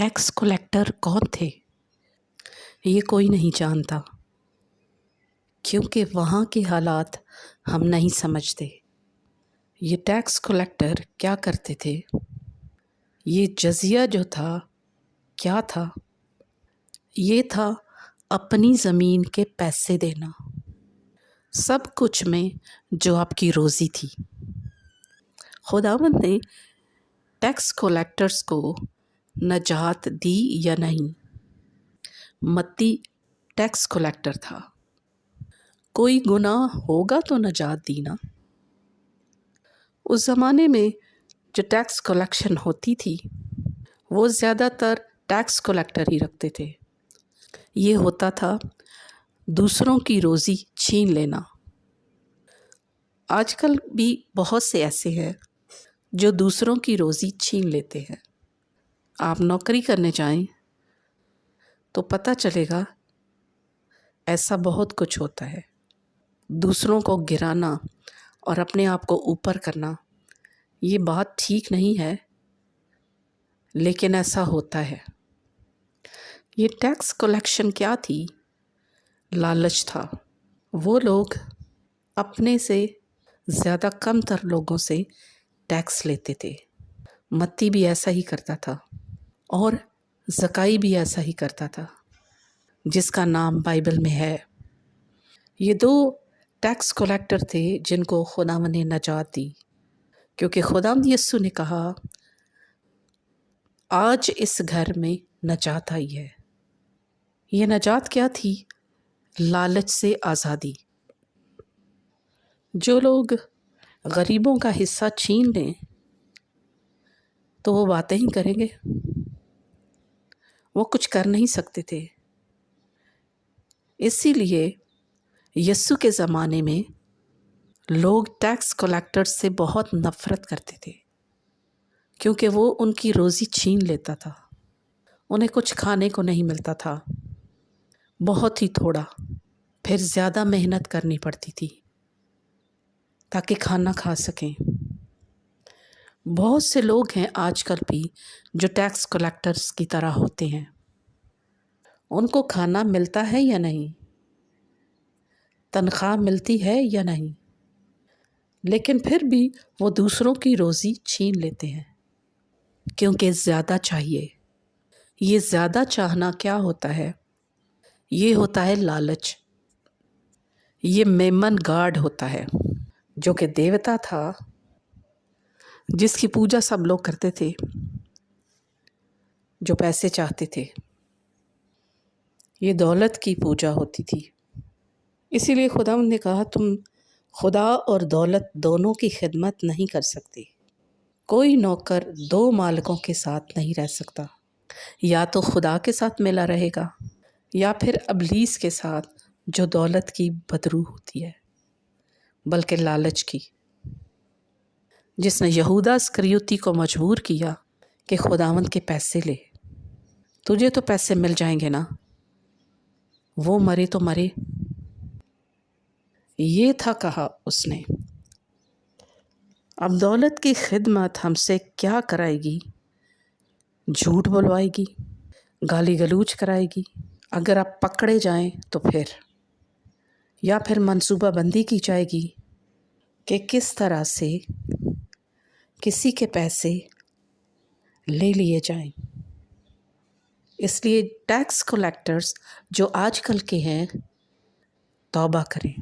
Tax collector कौन थे ये कोई नहीं जानता, क्योंकि वहाँ के हालात हम नहीं समझते। ये टैक्स कलेक्टर क्या करते थे? ये जजिया जो था क्या था? ये था अपनी ज़मीन के पैसे देना, सब कुछ में जो आपकी रोज़ी थी। खुदावंद ने टैक्स कलेक्टर्स को नजात दी या नहीं? मत्ती टैक्स कलेक्टर था, कोई गुनाह होगा तो नजात दी ना। उस ज़माने में जो टैक्स कलेक्शन होती थी वो ज़्यादातर टैक्स कलेक्टर ही रखते थे। ये होता था दूसरों की रोज़ी छीन लेना। आजकल भी बहुत से ऐसे हैं जो दूसरों की रोज़ी छीन लेते हैं। आप नौकरी करने जाएं तो पता चलेगा ऐसा बहुत कुछ होता है। दूसरों को गिराना और अपने आप को ऊपर करना, ये बात ठीक नहीं है, लेकिन ऐसा होता है। ये टैक्स कलेक्शन क्या थी? लालच था। वो लोग अपने से ज़्यादा कमतर लोगों से टैक्स लेते थे। मत्ती भी ऐसा ही करता था और ज़काई भी ऐसा ही करता था, जिसका नाम बाइबल में है। ये दो टैक्स कलेक्टर थे जिनको खुदावंद ने नजात दी, क्योंकि खुदावंद यीशु ने कहा आज इस घर में नजात आई है। ये नजात क्या थी? लालच से आज़ादी। जो लोग गरीबों का हिस्सा छीन लें तो वो बातें ही करेंगे, वो कुछ कर नहीं सकते थे। इसीलिए यीशु के ज़माने में लोग टैक्स कलेक्टर्स से बहुत नफ़रत करते थे, क्योंकि वो उनकी रोज़ी छीन लेता था। उन्हें कुछ खाने को नहीं मिलता था, बहुत ही थोड़ा, फिर ज़्यादा मेहनत करनी पड़ती थी ताकि खाना खा सकें। बहुत से लोग हैं आजकल भी जो टैक्स कलेक्टर्स की तरह होते हैं। उनको खाना मिलता है या नहीं, तनख्वाह मिलती है या नहीं, लेकिन फिर भी वो दूसरों की रोज़ी छीन लेते हैं, क्योंकि ज़्यादा चाहिए। ये ज़्यादा चाहना क्या होता है? ये होता है लालच। ये मेमन गाड होता है, जो कि देवता था जिसकी पूजा सब लोग करते थे, जो पैसे चाहते थे। ये दौलत की पूजा होती थी। इसीलिए खुदावंद ने कहा तुम खुदा और दौलत दोनों की खिदमत नहीं कर सकते। कोई नौकर दो मालिकों के साथ नहीं रह सकता। या तो खुदा के साथ मिला रहेगा या फिर अबलीस के साथ, जो दौलत की बदरू होती है, बल्कि लालच की, जिसने यहूदा इस्करियोती को मजबूर किया कि खुदावंद के पैसे ले। तुझे तो पैसे मिल जाएंगे ना, वो मरे तो मरे। ये था कहा उसने। अब दौलत की खिदमत हमसे क्या कराएगी? झूठ बुलवाएगी, गाली गलौज कराएगी। अगर आप पकड़े जाएं तो फिर, या फिर मंसूबा बंदी की जाएगी कि किस तरह से किसी के पैसे ले लिए जाएं। इसलिए टैक्स कलेक्टर्स जो आजकल के हैं, तौबा करें।